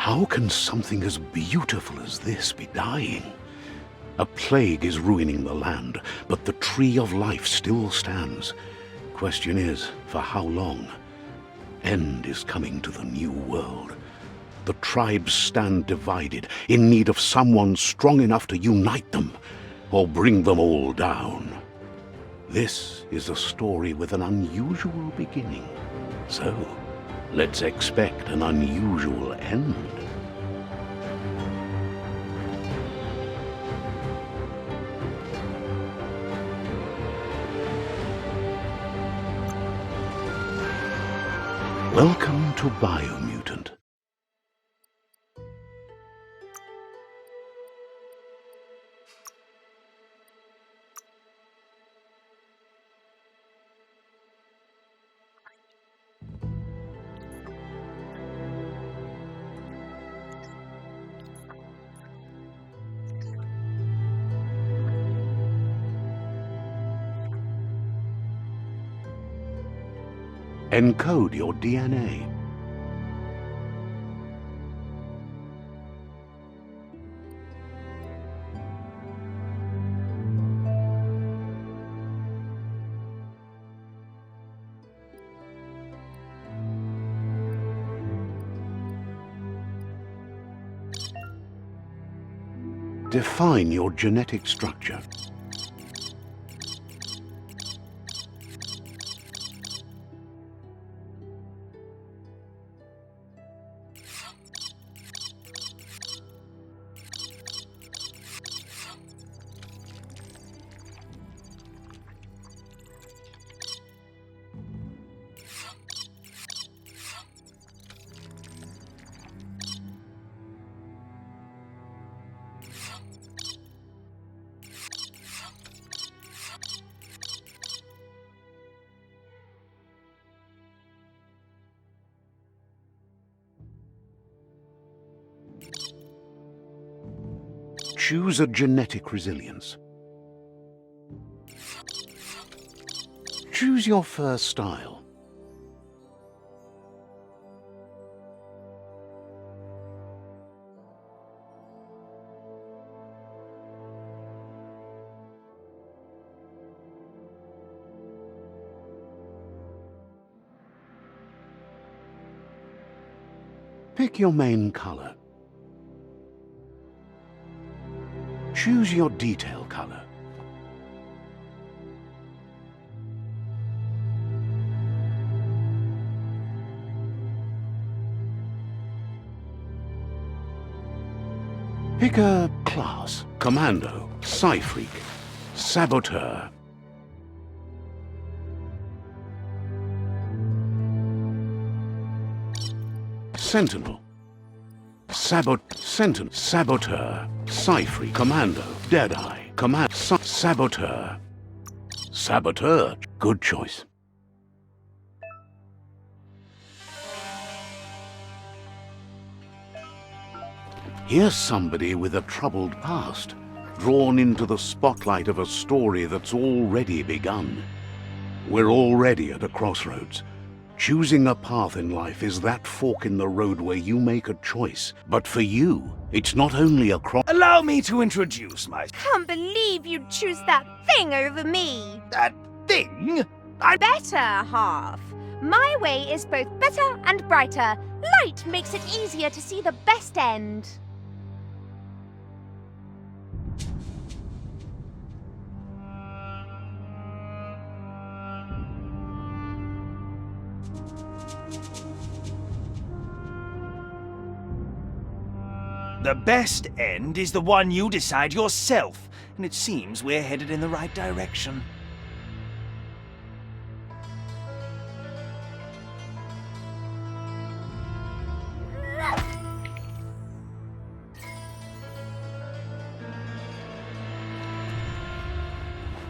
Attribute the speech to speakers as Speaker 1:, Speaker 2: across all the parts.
Speaker 1: How can something as beautiful as this be dying? A plague is ruining the land, but the tree of life still stands. Question is, for how long? End is coming to the new world. The tribes stand divided, in need of someone strong enough to unite them, or bring them all down. This is a story with an unusual beginning. So, let's expect an unusual end. Welcome to Biomutant. Encode your DNA. Define your genetic structure. Choose a genetic resilience. Choose your first style. Pick your main color. Choose your detail color. Pick a class. Commando, Psy-Freak, Saboteur. Sentinel. Sentinel, Saboteur, Psy-Freak, Commando, Deadeye, Saboteur. Saboteur, good choice. Here's somebody with a troubled past, drawn into the spotlight of a story that's already begun. We're already at a crossroads. Choosing a path in life is that fork in the road where you make a choice. But for you, it's not only a cross—
Speaker 2: Allow me to introduce myself.
Speaker 3: Can't believe you'd choose that thing over me.
Speaker 2: That thing?
Speaker 3: Better half. My way is both better and brighter. Light makes it easier to see the best end.
Speaker 2: The best end is the one you decide yourself, and it seems we're headed in the right direction.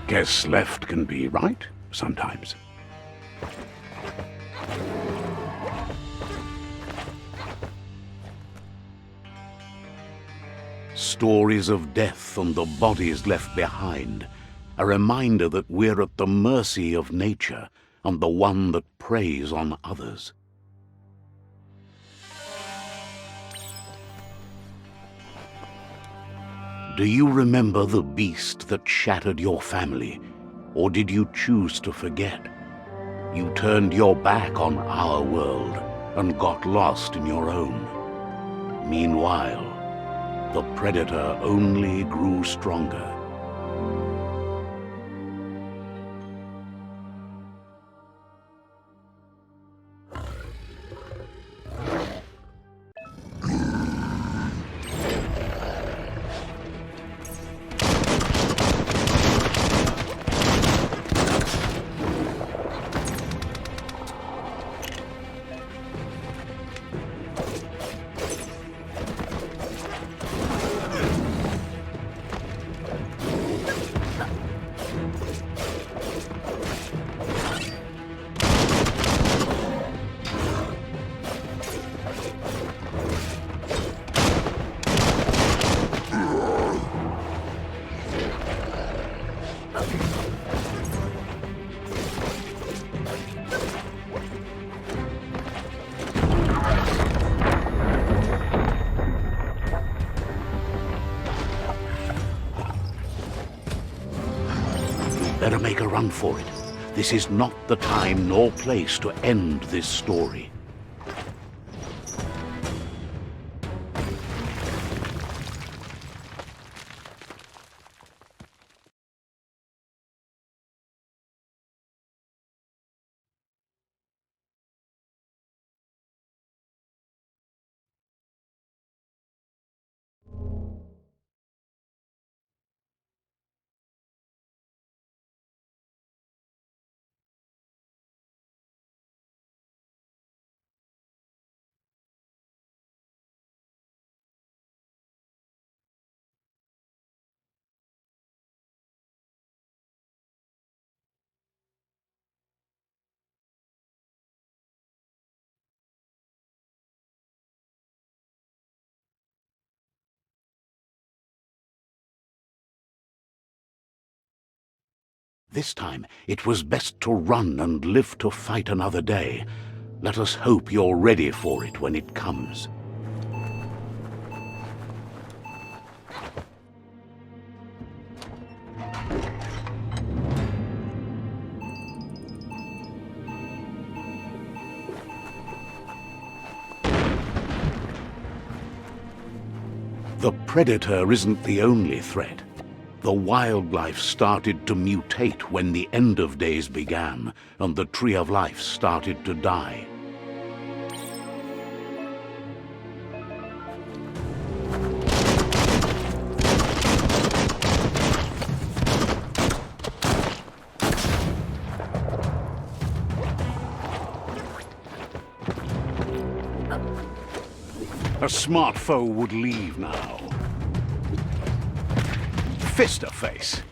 Speaker 1: Guess left can be right sometimes. Stories of death and the bodies left behind, a reminder that we're at the mercy of nature and the one that preys on others. Do you remember the beast that shattered your family, or did you choose to forget? You turned your back on our world and got lost in your own. Meanwhile, the Predator only grew stronger. Better make a run for it. This is not the time nor place to end this story. This time, it was best to run and live to fight another day. Let us hope you're ready for it when it comes. The Predator isn't the only threat. The wildlife started to mutate when the end of days began, and the Tree of Life started to die. A smart foe would leave now. Fist-to-face.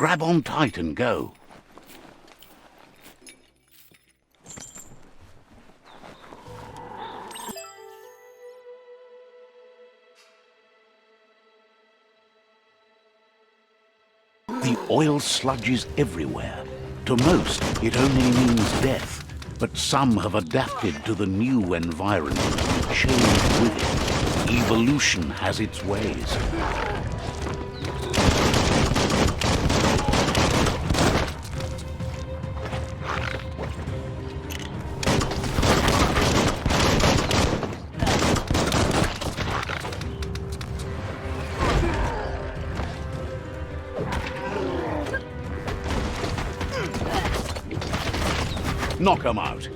Speaker 1: Grab on tight and go. The oil sludges everywhere. To most, it only means death. But some have adapted to the new environment and changed with it. Evolution has its ways. Knock 'em out.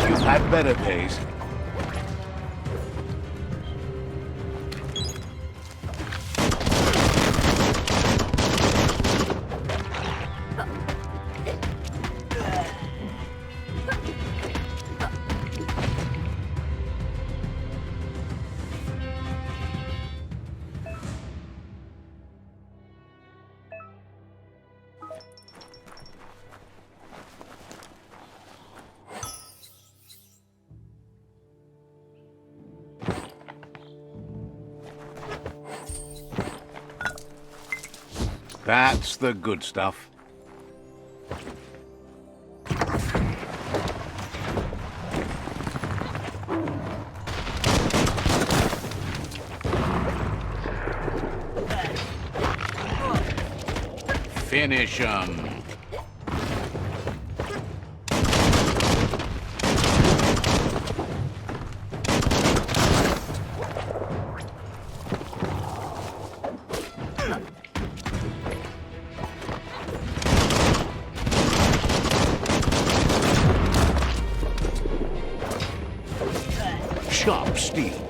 Speaker 1: You've had better days. That's the good stuff. Finish 'em. Sharp steel.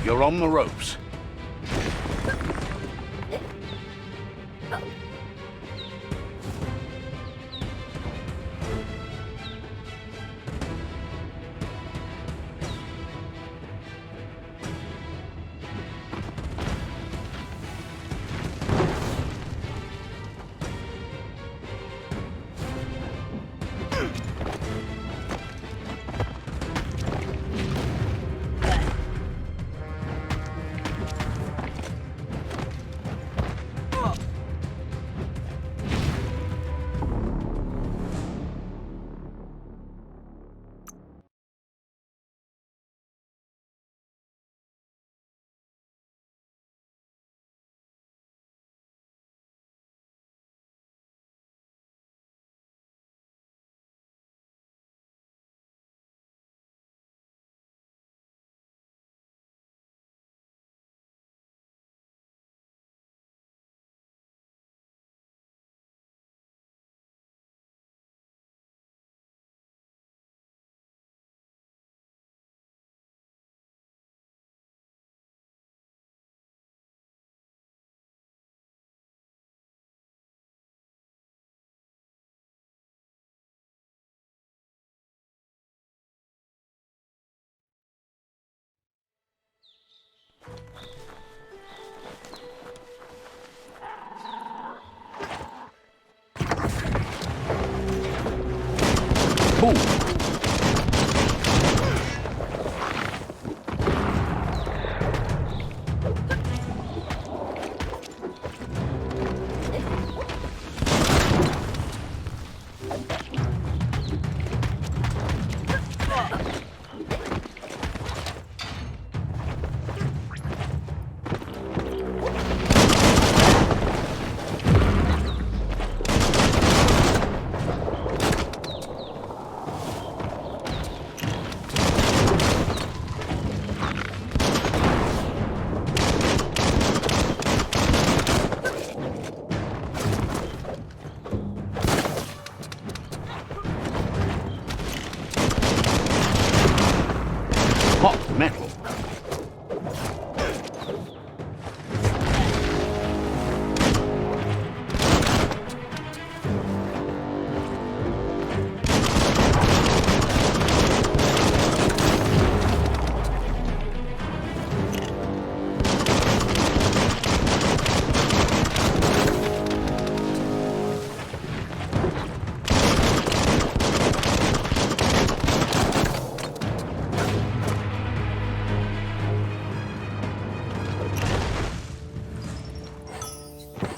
Speaker 1: You're on the ropes.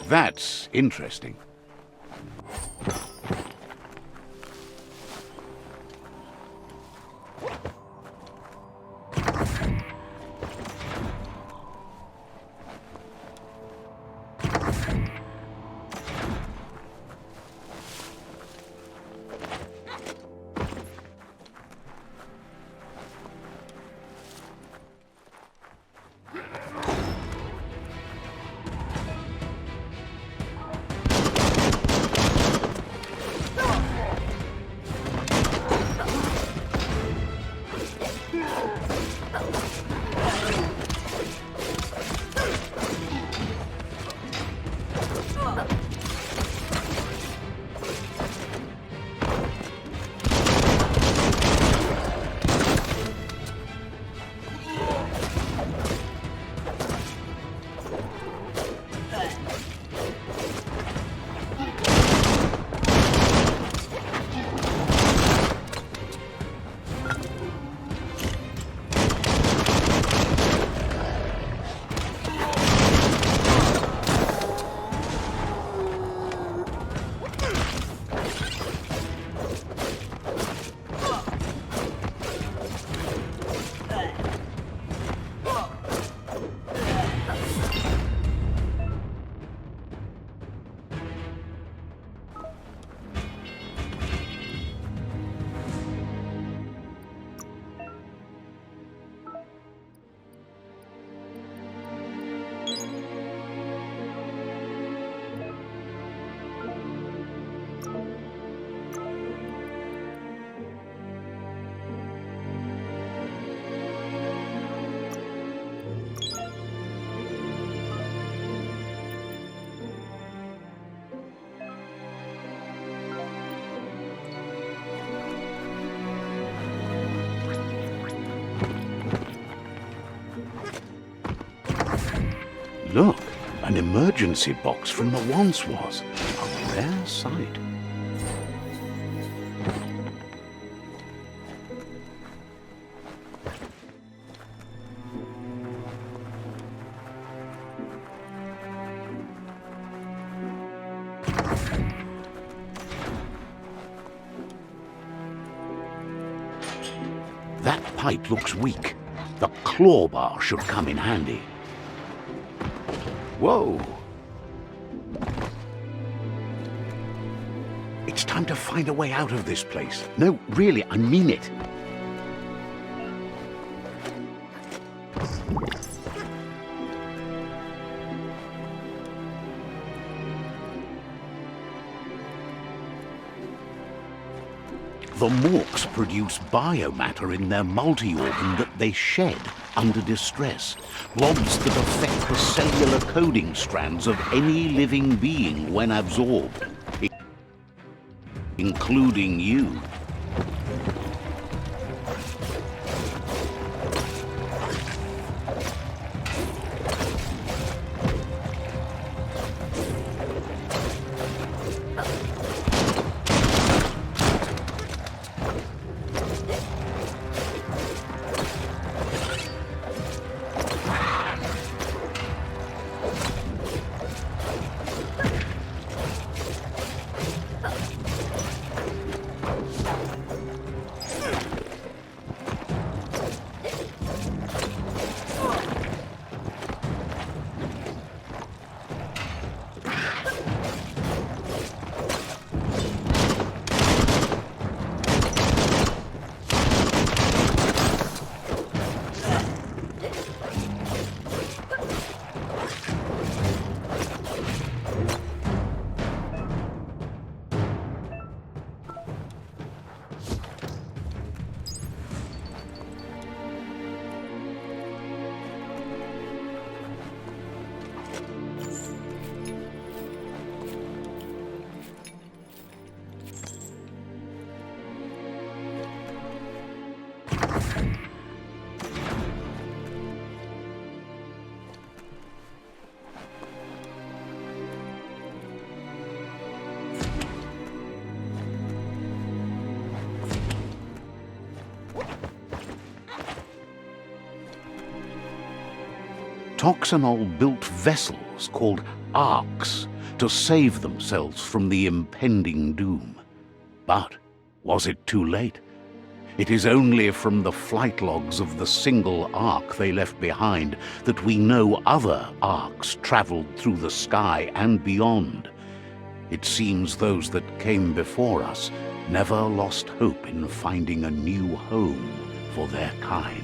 Speaker 1: That's interesting. Look, an emergency box from the once was. A rare sight. That pipe looks weak. The claw bar should come in handy. Whoa! It's time to find a way out of this place. No, really, I mean it. The morks produce biomatter in their multi-organ that they shed under distress. Blobs that affect the cellular coding strands of any living being when absorbed, including you. Toxanol built vessels called arcs to save themselves from the impending doom. But was it too late? It is only from the flight logs of the single ark they left behind that we know other arks traveled through the sky and beyond. It seems those that came before us never lost hope in finding a new home for their kind.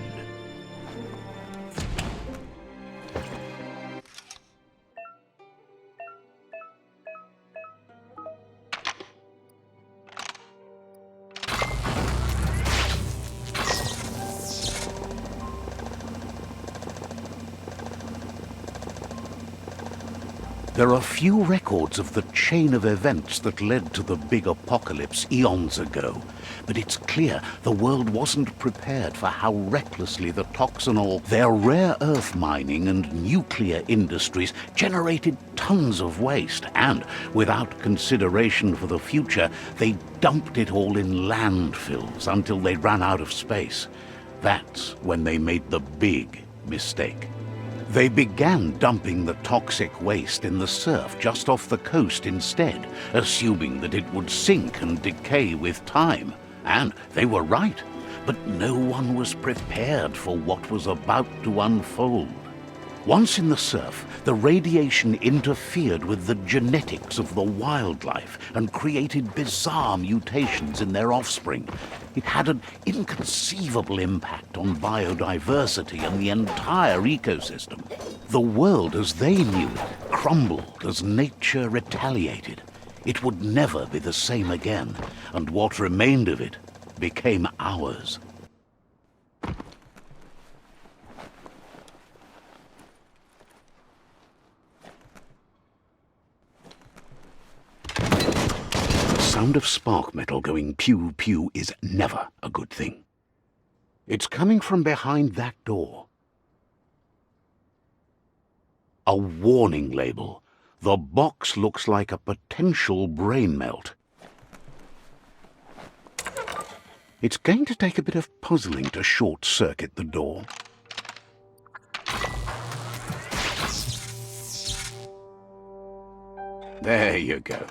Speaker 1: There are few records of the chain of events that led to the big apocalypse eons ago, but it's clear the world wasn't prepared for how recklessly the Toxanol, their rare earth mining and nuclear industries generated tons of waste, and, without consideration for the future, they dumped it all in landfills until they ran out of space. That's when they made the big mistake. They began dumping the toxic waste in the surf just off the coast instead, assuming that it would sink and decay with time. And they were right, but no one was prepared for what was about to unfold. Once in the surf, the radiation interfered with the genetics of the wildlife and created bizarre mutations in their offspring. It had an inconceivable impact on biodiversity and the entire ecosystem. The world as they knew it crumbled as nature retaliated. It would never be the same again, and what remained of it became ours. The sound of spark metal going pew-pew is never a good thing. It's coming from behind that door. A warning label. The box looks like a potential brain melt. It's going to take a bit of puzzling to short-circuit the door. There you go.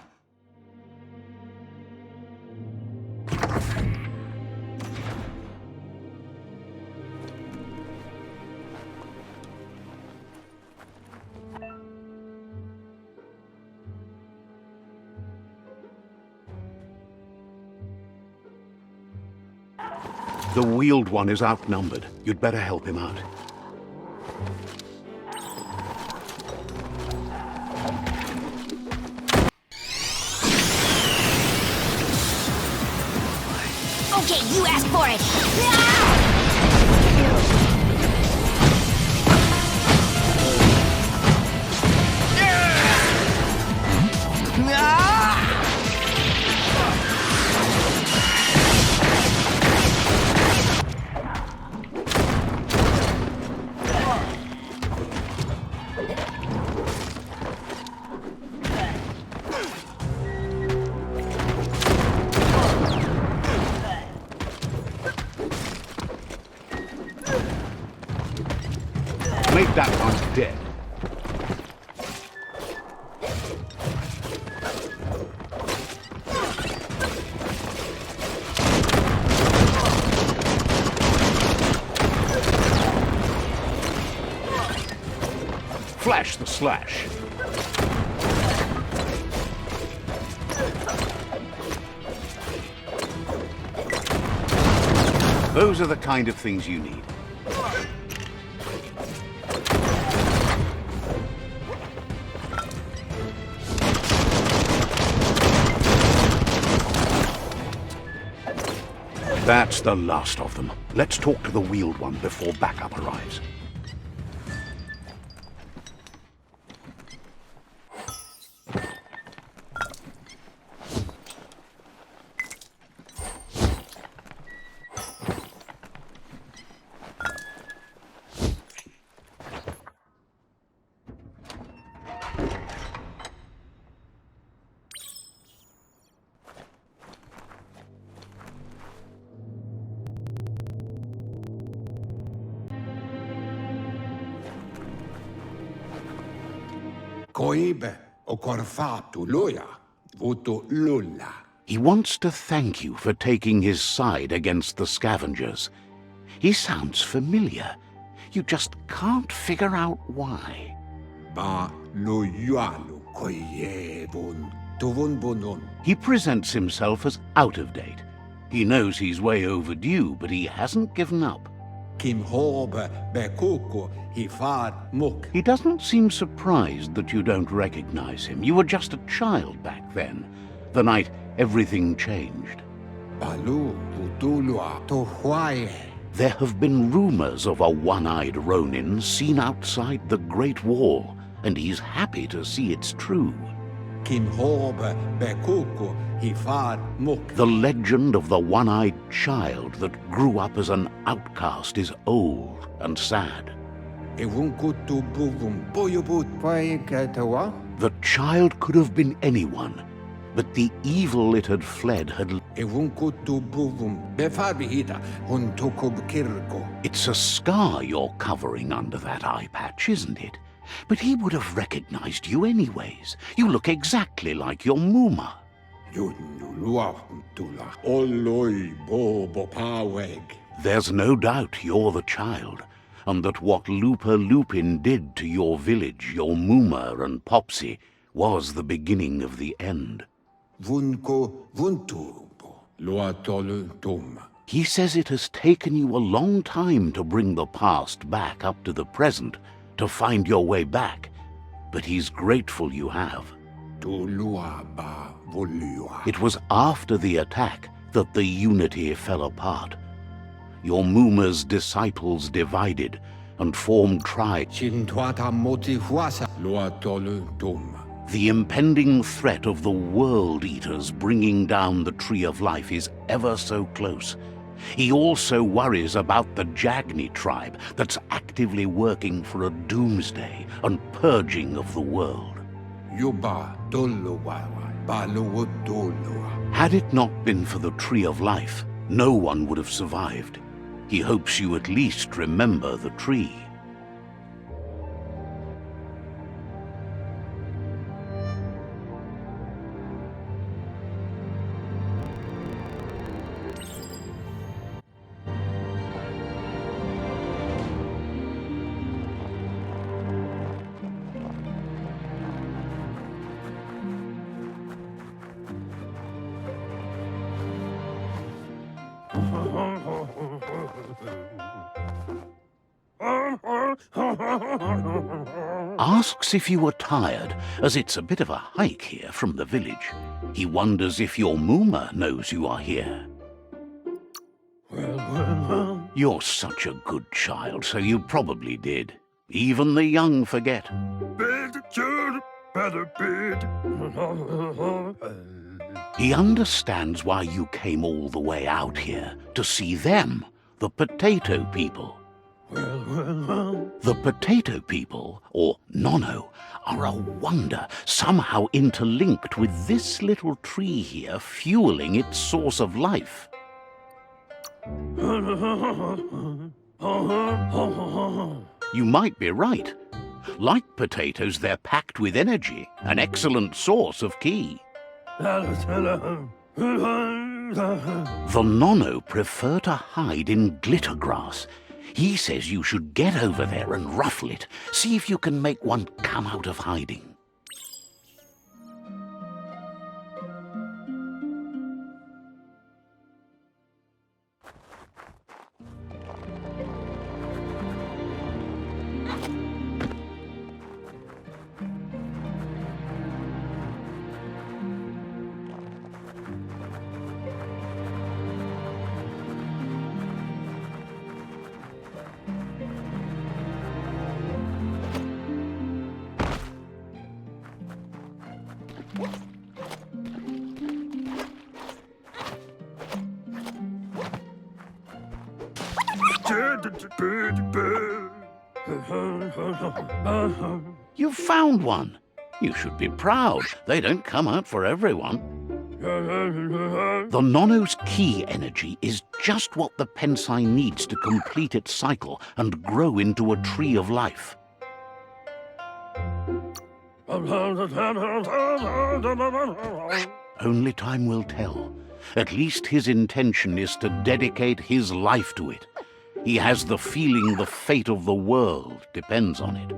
Speaker 1: The wheeled one is outnumbered. You'd better help him out.
Speaker 3: Okay, you asked for it!
Speaker 1: Make that one dead. Flash the slash. Those are the kind of things you need. That's the last of them. Let's talk to the wheeled one before backup arrives.
Speaker 4: Koibe,
Speaker 1: He wants to thank you for taking his side against the scavengers. He sounds familiar. You just can't figure out why. He presents himself as out of date. He knows he's way overdue, but he hasn't given up. He doesn't seem surprised that you don't recognize him. You were just a child back then, the night everything changed. There have been rumors of a one-eyed Ronin seen outside the Great Wall, and he's happy to see it's true. The legend of the one-eyed child that grew up as an outcast is old and sad. The child could have been anyone, but the evil it had fled had... It's a scar you're covering under that eye patch, isn't it? But he would have recognized you anyways. You look exactly like your Muma. There's no doubt you're the child, and that what Lupa Lupin did to your village, your Muma and Popsy, was the beginning of the end. He says it has taken you a long time to bring the past back up to the present, to find your way back, but he's grateful you have. It was after the attack that the unity fell apart. Your Muma's disciples divided and formed tribes. The impending threat of the World Eaters bringing down the Tree of Life is ever so close. He also worries about the Jagni tribe that's actively working for a doomsday and purging of the world. Had it not been for the Tree of Life, no one would have survived. He hopes you at least remember the tree. Asks if you are tired, as it's a bit of a hike here from the village. He wonders if your Muma knows you are here. You're such a good child, so you probably did. Even the young forget. He understands why you came all the way out here, to see them, the potato people. The potato people, or Nono, are a wonder, somehow interlinked with this little tree here fueling its source of life. You might be right. Like potatoes, they're packed with energy, an excellent source of ki. The Nono prefer to hide in glitter grass. He says you should get over there and ruffle it. See if you can make one come out of hiding. You've found one. You should be proud. They don't come out for everyone. The Nono's ki energy is just what the Pensai needs to complete its cycle and grow into a tree of life. Only time will tell. At least his intention is to dedicate his life to it. He has the feeling the fate of the world depends on it.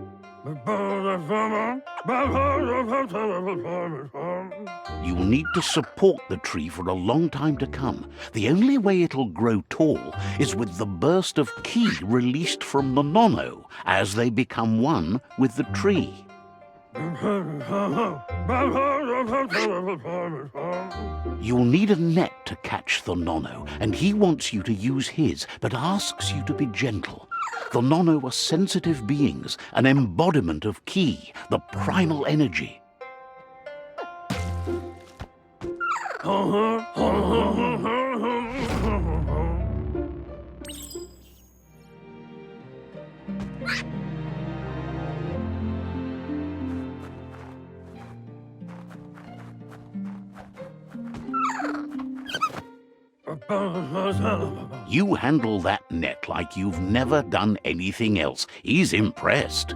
Speaker 1: You'll need to support the tree for a long time to come. The only way it'll grow tall is with the burst of ki released from the nono as they become one with the tree. You'll need a net to catch the nono, and he wants you to use his, but asks you to be gentle. The nono are sensitive beings, an embodiment of ki, the primal energy. You handle that net like you've never done anything else. He's impressed.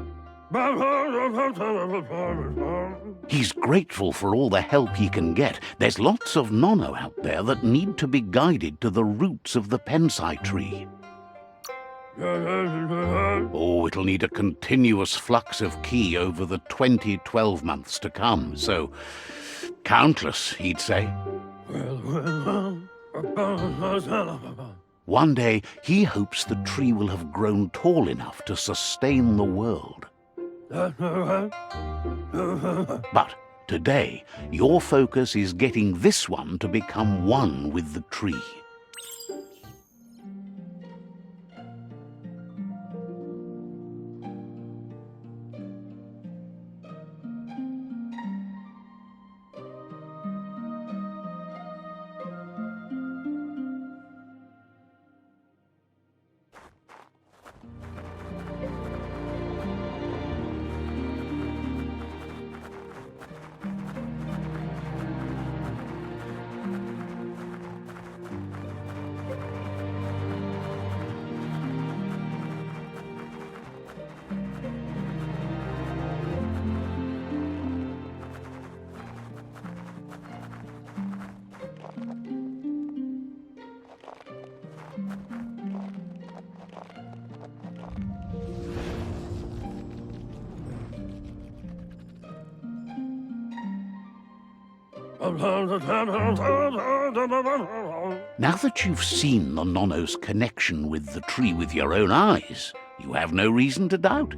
Speaker 1: He's grateful for all the help he can get. There's lots of nono out there that need to be guided to the roots of the pensai tree. Oh, it'll need a continuous flux of ki over the 12 months to come, so countless, he'd say. One day, he hopes the tree will have grown tall enough to sustain the world. But today, your focus is getting this one to become one with the tree. Now that you've seen the nono's connection with the tree with your own eyes, you have no reason to doubt.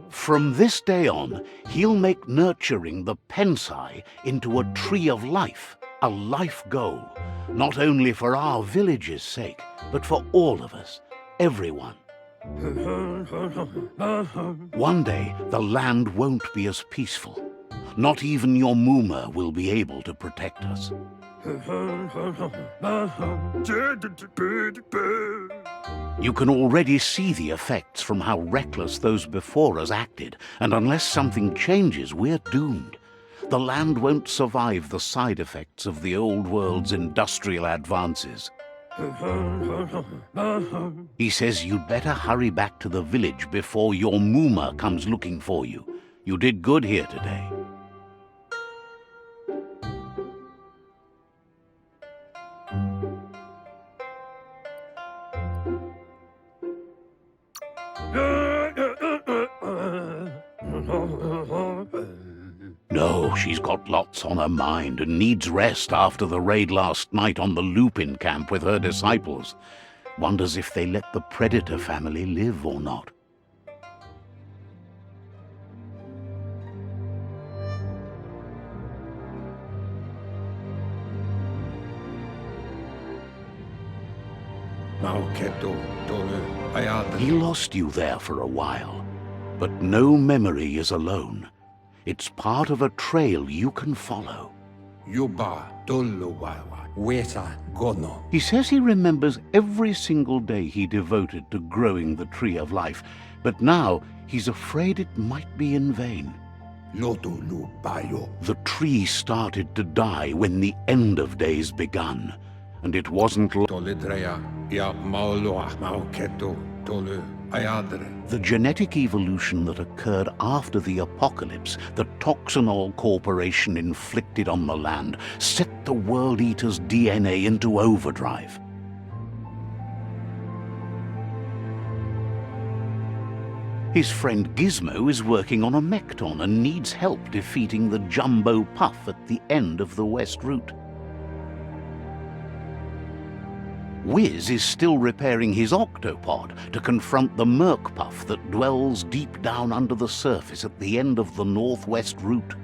Speaker 1: From this day on, he'll make nurturing the pensai into a tree of life, a life goal, not only for our village's sake, but for all of us, everyone. One day, the land won't be as peaceful. Not even your Muma will be able to protect us. You can already see the effects from how reckless those before us acted, and unless something changes, we're doomed. The land won't survive the side effects of the old world's industrial advances. He says you'd better hurry back to the village before your Muma comes looking for you. You did good here today. No, she's got lots on her mind and needs rest after the raid last night on the Lupin camp with her disciples. Wonders if they let the Predator family live or not. He lost you there for a while, but no memory is alone. It's part of a trail you can follow. He says he remembers every single day he devoted to growing the tree of life, but now he's afraid it might be in vain. The tree started to die when the end of days begun, and it wasn't The genetic evolution that occurred after the apocalypse that Toxanol Corporation inflicted on the land set the World Eater's DNA into overdrive. His friend Gizmo is working on a Mekton and needs help defeating the Jumbo Puff at the end of the West Route. Wiz is still repairing his octopod to confront the Merc Puff that dwells deep down under the surface at the end of the Northwest Route.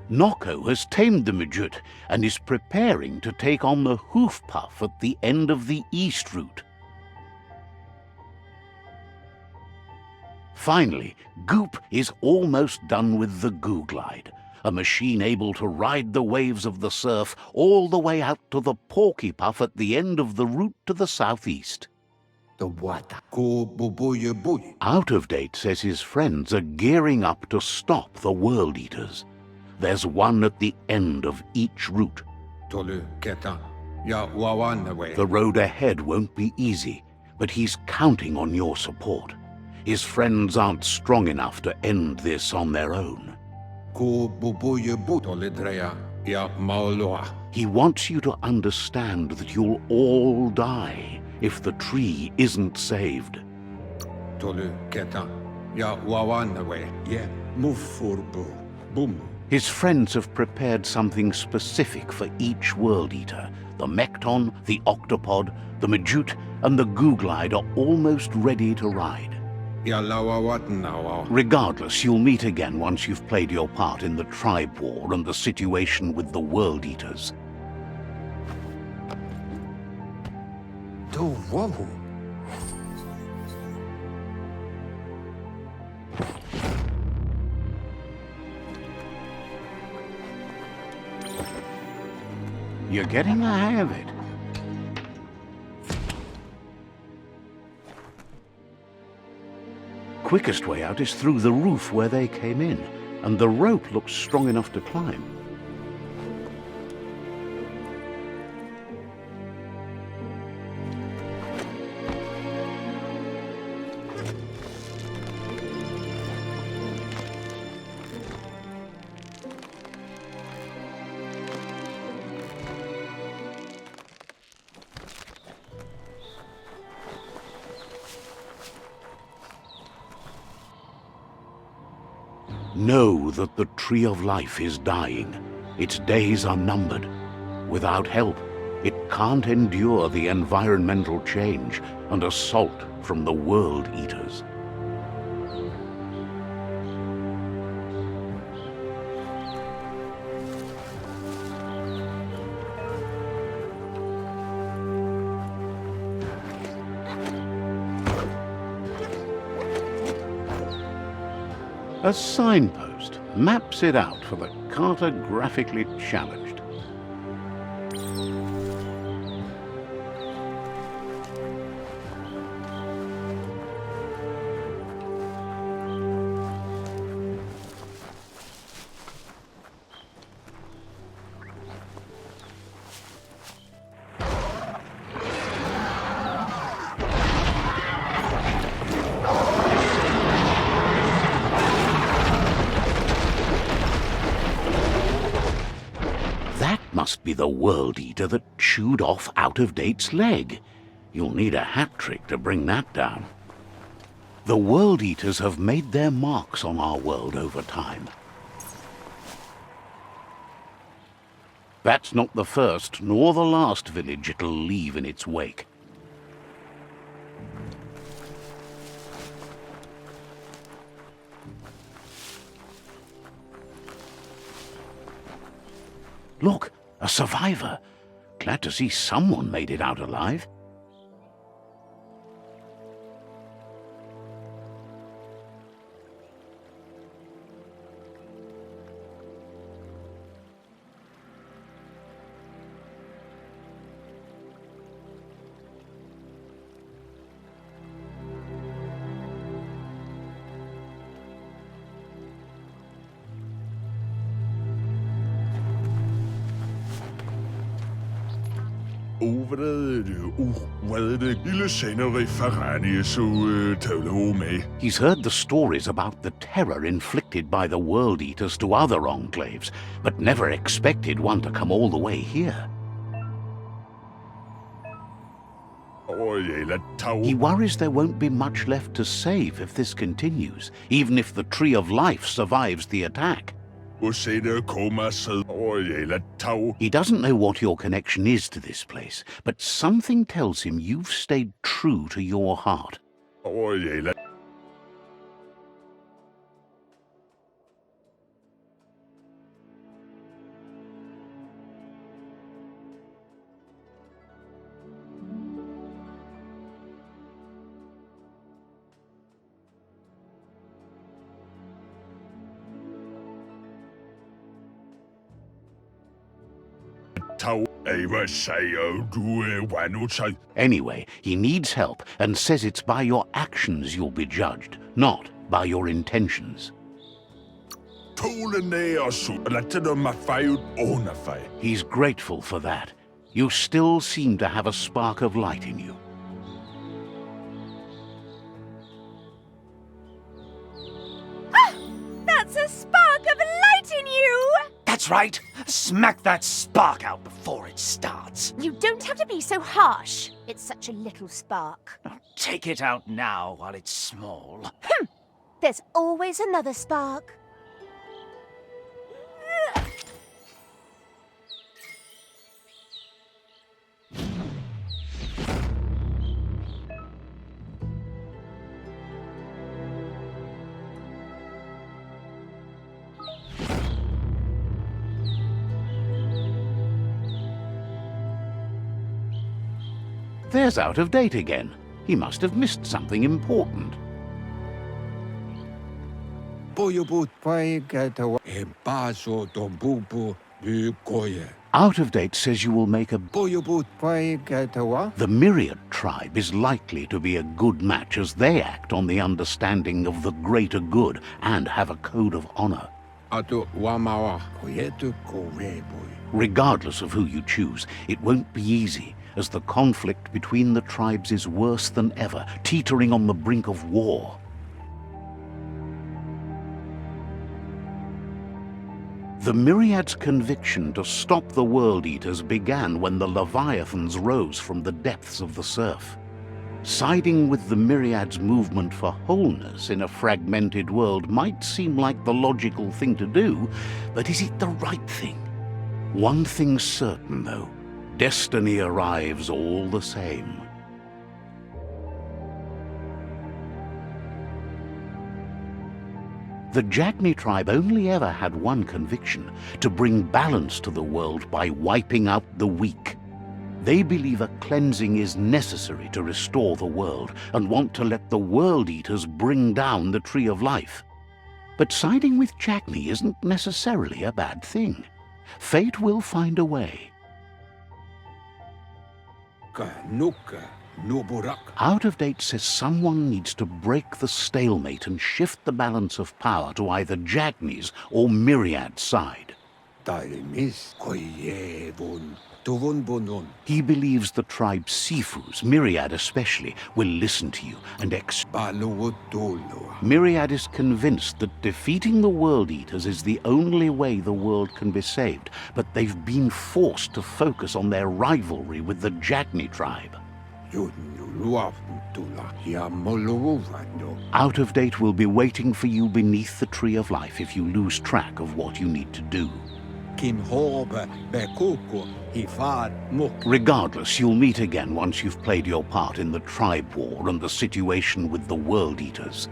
Speaker 1: Nocco has tamed the Midget and is preparing to take on the Hoof Puff at the end of the East Route. Finally, Goop is almost done with the Goo Glide, a machine able to ride the waves of the surf all the way out to the Porky Puff at the end of the route to the southeast. Out of Date says his friends are gearing up to stop the World Eaters. There's one at the end of each route. The road ahead won't be easy, but he's counting on your support. His friends aren't strong enough to end this on their own. He wants you to understand that you'll all die if the tree isn't saved. His friends have prepared something specific for each World Eater. The Mekton, the Octopod, the Majute, and the Goo Glide are almost ready to ride. Regardless, you'll meet again once you've played your part in the tribe war and the situation with the World Eaters. You're getting the hang of it. Quickest way out is through the roof where they came in, and the rope looks strong enough to climb. Know that the Tree of Life is dying. Its days are numbered. Without help, it can't endure the environmental change and assault from the World Eaters. A signpost maps it out for the cartographically challenged. Must be the World Eater that chewed off Out of Date's leg. You'll need a hat trick to bring that down. The World Eaters have made their marks on our world over time. That's not the first nor the last village it'll leave in its wake. Look! A survivor. Glad to see someone made it out alive. He's heard the stories about the terror inflicted by the World Eaters to other enclaves, but never expected one to come all the way here. He worries there won't be much left to save if this continues, even if the Tree of Life survives the attack. He doesn't know what your connection is to this place, but something tells him you've stayed true to your heart. Anyway, he needs help and says it's by your actions you'll be judged, not by your intentions. He's grateful for that. You still seem to have a spark of light in you.
Speaker 3: That's a spark of light in you!
Speaker 2: That's right. Smack that spark out before it starts.
Speaker 3: You don't have to be so harsh. It's such a little spark.
Speaker 2: Now, take it out now while it's small.
Speaker 3: There's always another spark.
Speaker 1: There's out of date again. He must have missed something important. Out of date says you will make a... The Myriad tribe is likely to be a good match as they act on the understanding of the greater good and have a code of honor. Regardless of who you choose, it won't be easy, as the conflict between the tribes is worse than ever, teetering on the brink of war. The Myriad's conviction to stop the World Eaters began when the Leviathans rose from the depths of the surf. Siding with the Myriad's movement for wholeness in a fragmented world might seem like the logical thing to do, but is it the right thing? One thing's certain, though. Destiny arrives all the same. The Jagni tribe only ever had one conviction: to bring balance to the world by wiping out the weak. They believe a cleansing is necessary to restore the world and want to let the World Eaters bring down the Tree of Life. But siding with Jagni isn't necessarily a bad thing. Fate will find a way. Out of date says someone needs to break the stalemate and shift the balance of power to either Jagni's or Myriad's side. He believes the tribe's Sifus, Myriad especially, will listen to you and Myriad is convinced that defeating the World Eaters is the only way the world can be saved, but they've been forced to focus on their rivalry with the Jagni tribe. Out of date will be waiting for you beneath the Tree of Life if you lose track of what you need to do. Regardless, you'll meet again once you've played your part in the tribe war and the situation with the World Eaters.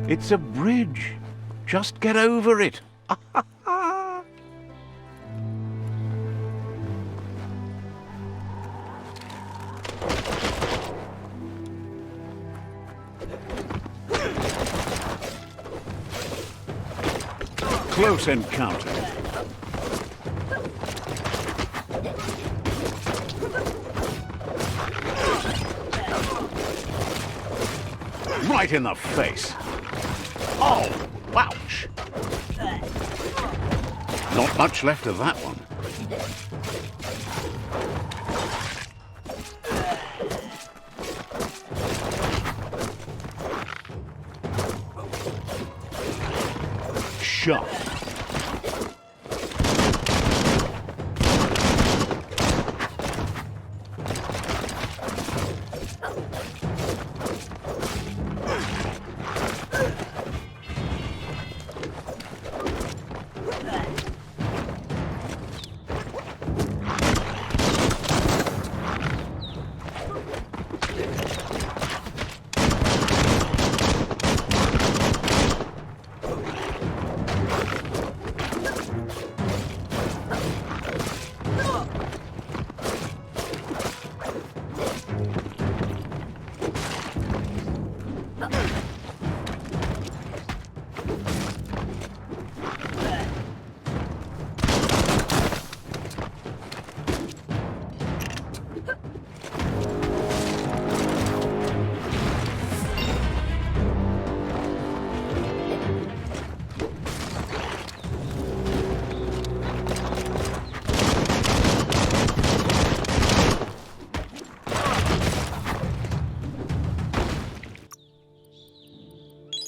Speaker 1: It's a bridge. Just get over it. Close encounter. Right in the face. Oh, ouch. Not much left of that one. Shot.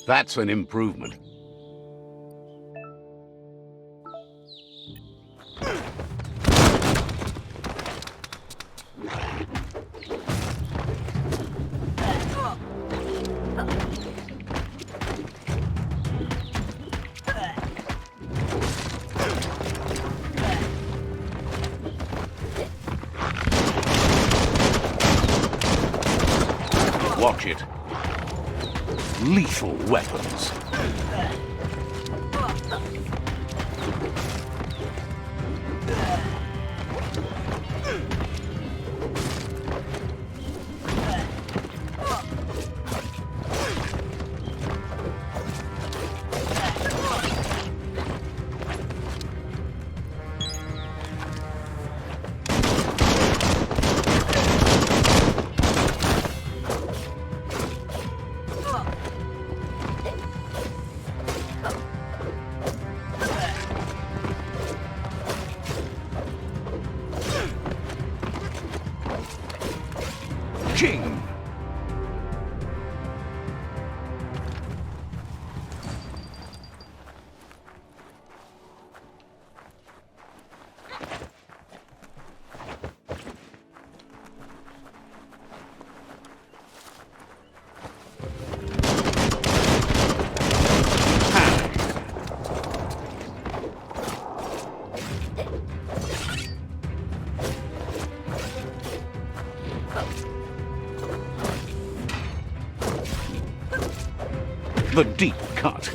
Speaker 1: That's an improvement. Watch it. Lethal weapons. Ching! The deep cut.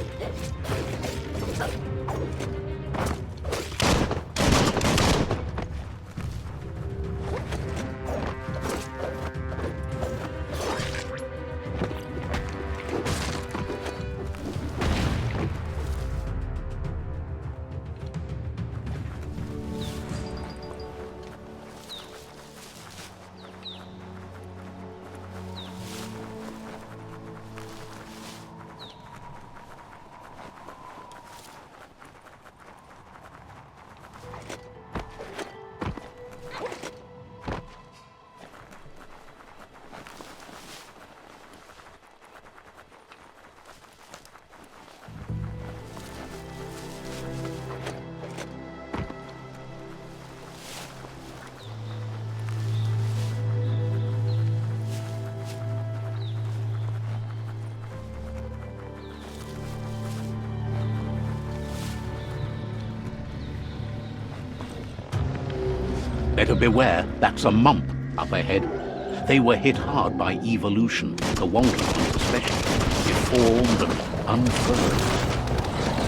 Speaker 1: Better beware, that's a mump up ahead. They were hit hard by evolution, the wonky ones especially, deformed and unfurled.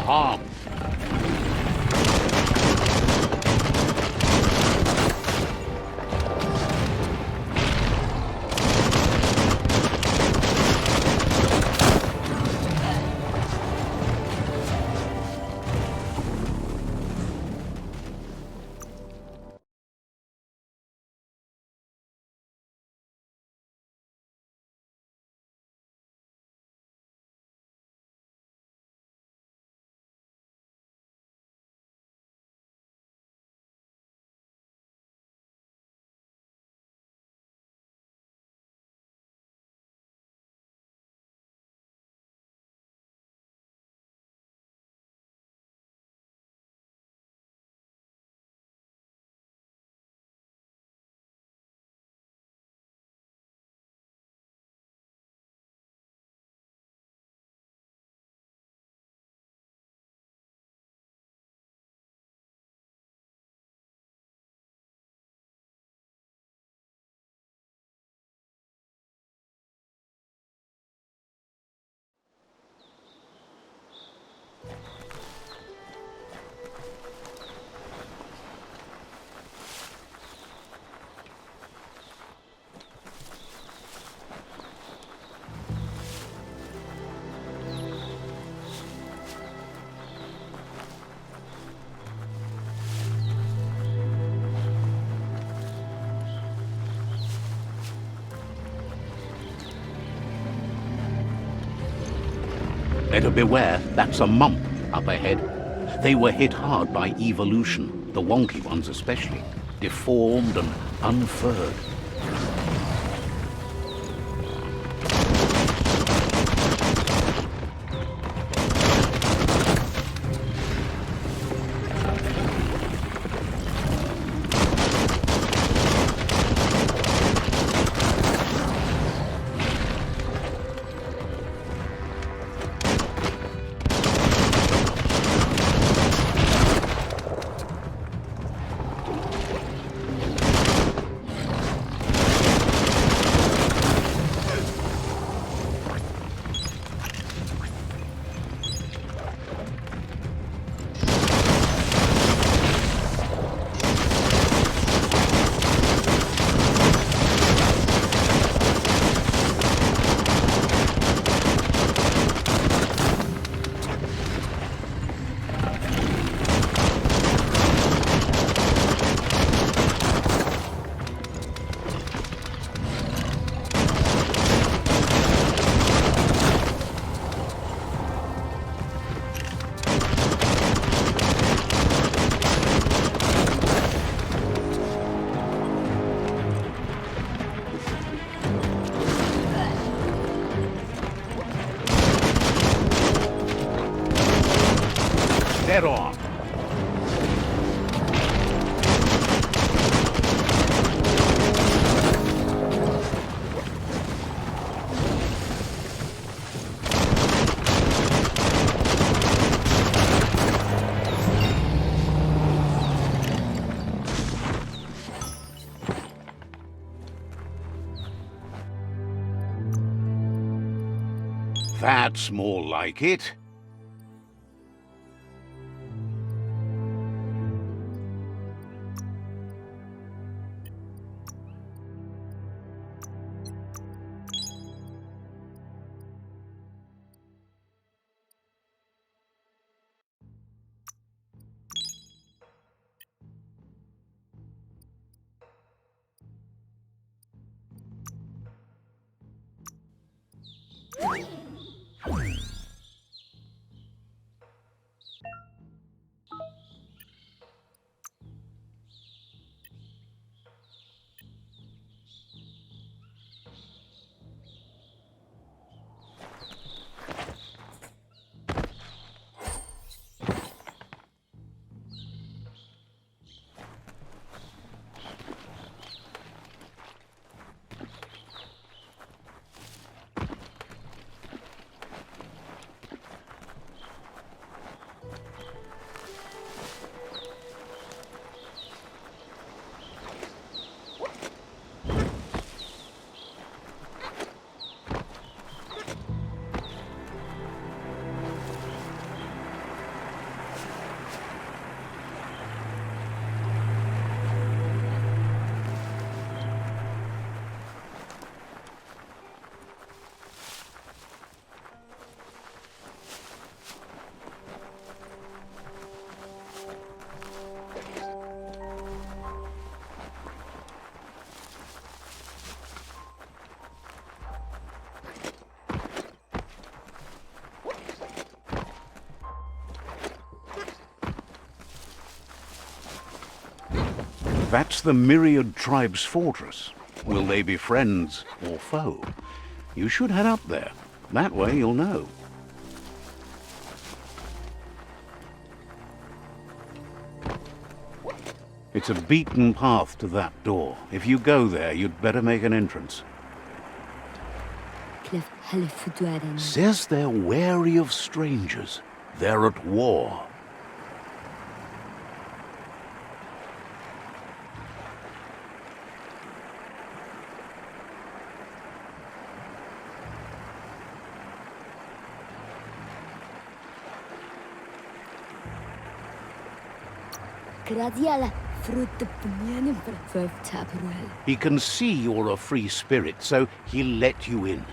Speaker 1: harm. Better beware, that's a mump up ahead. They were hit hard by evolution, the wonky ones especially, deformed and unfurred. They're off. That's more like it. That's the Myriad Tribe's fortress. Will they be friends or foe? You should head up there. That way you'll know. It's a beaten path to that door. If you go there, you'd better make an entrance. Says they're wary of strangers. They're at war. He can see you're a free spirit, so he'll let you in.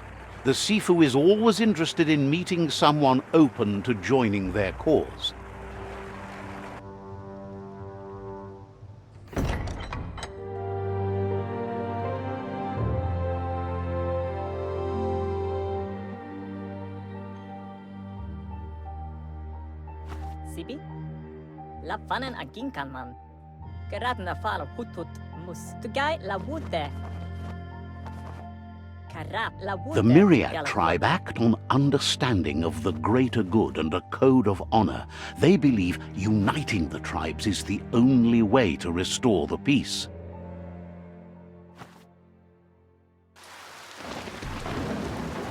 Speaker 1: The Sifu is always interested in meeting someone open to joining their cause.
Speaker 4: Sibi? La fanen agin kan man. Geradna falo hutut mus. Tugai la wute.
Speaker 1: The Myriad tribe act on understanding of the greater good and a code of honor. They believe uniting the tribes is the only way to restore the peace.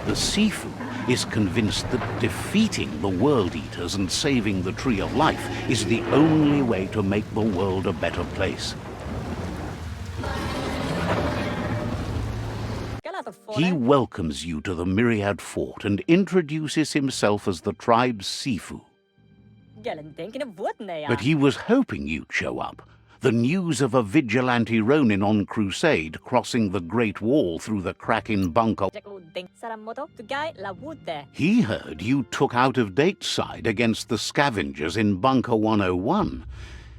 Speaker 1: The Sifu is convinced that defeating the World Eaters and saving the Tree of Life is the only way to make the world a better place. He welcomes you to the Myriad Fort and introduces himself as the tribe's Sifu. But he was hoping you'd show up. The news of a vigilante Ronin on crusade crossing the Great Wall through the crack in Bunker. He heard you took out-of-date side against the scavengers in Bunker 101.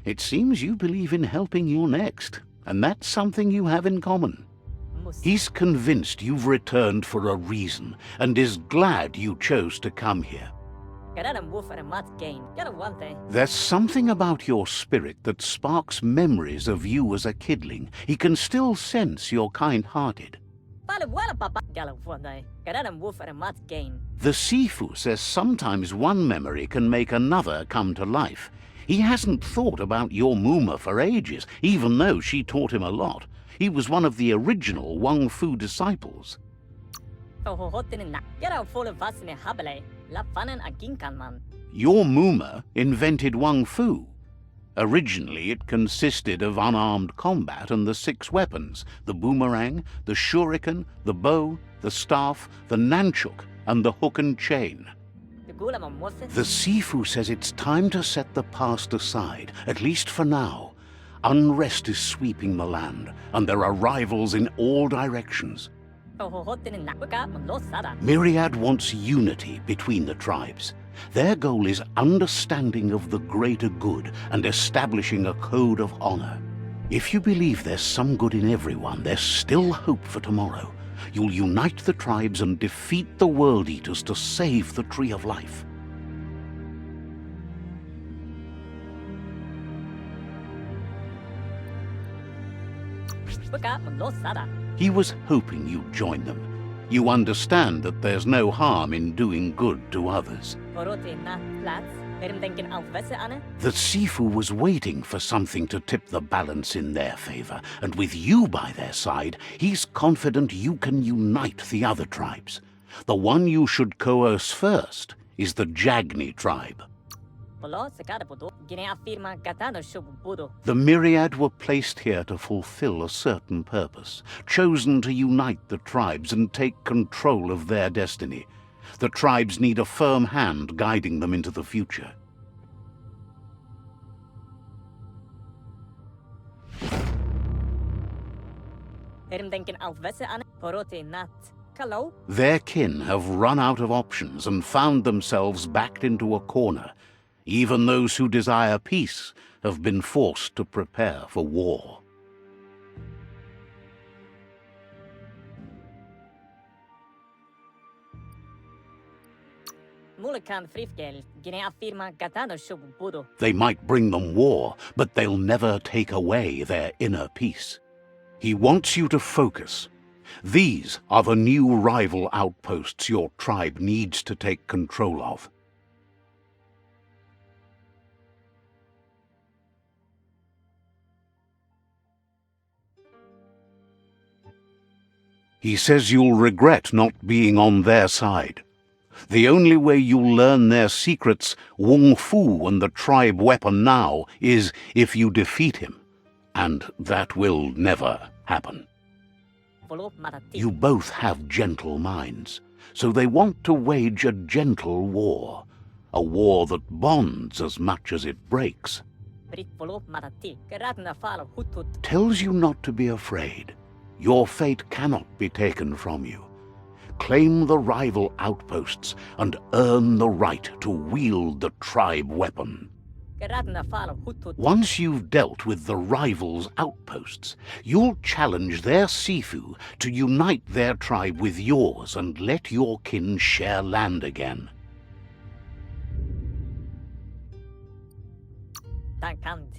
Speaker 1: It seems you believe in helping your next, and that's something you have in common. He's convinced you've returned for a reason, and is glad you chose to come here. There's something about your spirit that sparks memories of you as a kidling. He can still sense you're kind-hearted. The Sifu says sometimes one memory can make another come to life. He hasn't thought about your Muma for ages, even though she taught him a lot. He was one of the original Wang Fu disciples. Your Muma invented Wang Fu. Originally, it consisted of unarmed combat and the 6 weapons: the boomerang, the shuriken, the bow, the staff, the nunchuk, and the hook and chain. The Sifu says it's time to set the past aside, at least for now. Unrest is sweeping the land, and there are rivals in all directions. Myriad wants unity between the tribes. Their goal is understanding of the greater good and establishing a code of honor. If you believe there's some good in everyone, there's still hope for tomorrow. You'll unite the tribes and defeat the World Eaters to save the Tree of Life. He was hoping you'd join them. You understand that there's no harm in doing good to others. The Sifu was waiting for something to tip the balance in their favor, and with you by their side, he's confident you can unite the other tribes. The one you should coerce first is the Jagni tribe. The Myriad were placed here to fulfill a certain purpose, chosen to unite the tribes and take control of their destiny. The tribes need a firm hand guiding them into the future. Their kin have run out of options and found themselves backed into a corner. Even those who desire peace have been forced to prepare for war.
Speaker 4: Mulakan frifgel, gine affirma gatano shubudo.
Speaker 1: They might bring them war, but they'll never take away their inner peace. He wants you to focus. These are the new rival outposts your tribe needs to take control of. He says you'll regret not being on their side. The only way you'll learn their secrets, Wung Fu and the tribe weapon now, is if you defeat him. And that will never happen. You both have gentle minds, so they want to wage a gentle war. A war that bonds as much as it breaks. Tells you not to be afraid. Your fate cannot be taken from you. Claim the rival outposts and earn the right to wield the tribe weapon. Once you've dealt with the rivals' outposts, you'll challenge their Sifu to unite their tribe with yours and let your kin share land again.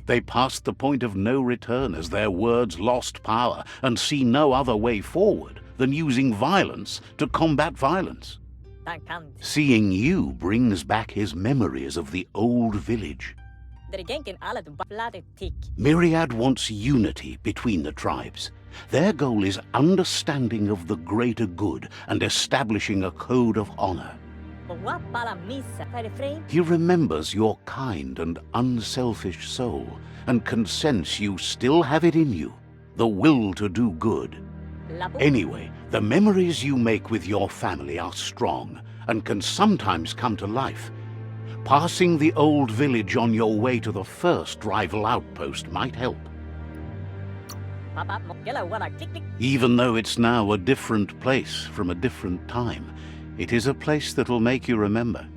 Speaker 1: They passed the point of no return as their words lost power and see no other way forward than using violence to combat violence. Seeing you brings back his memories of the old village. Myriad wants unity between the tribes. Their goal is understanding of the greater good and establishing a code of honor. He remembers your kind and unselfish soul and can sense you still have it in you, the will to do good. Anyway, the memories you make with your family are strong and can sometimes come to life. Passing the old village on your way to the first rival outpost might help. Even though it's now a different place from a different time, it is a place that'll make you remember.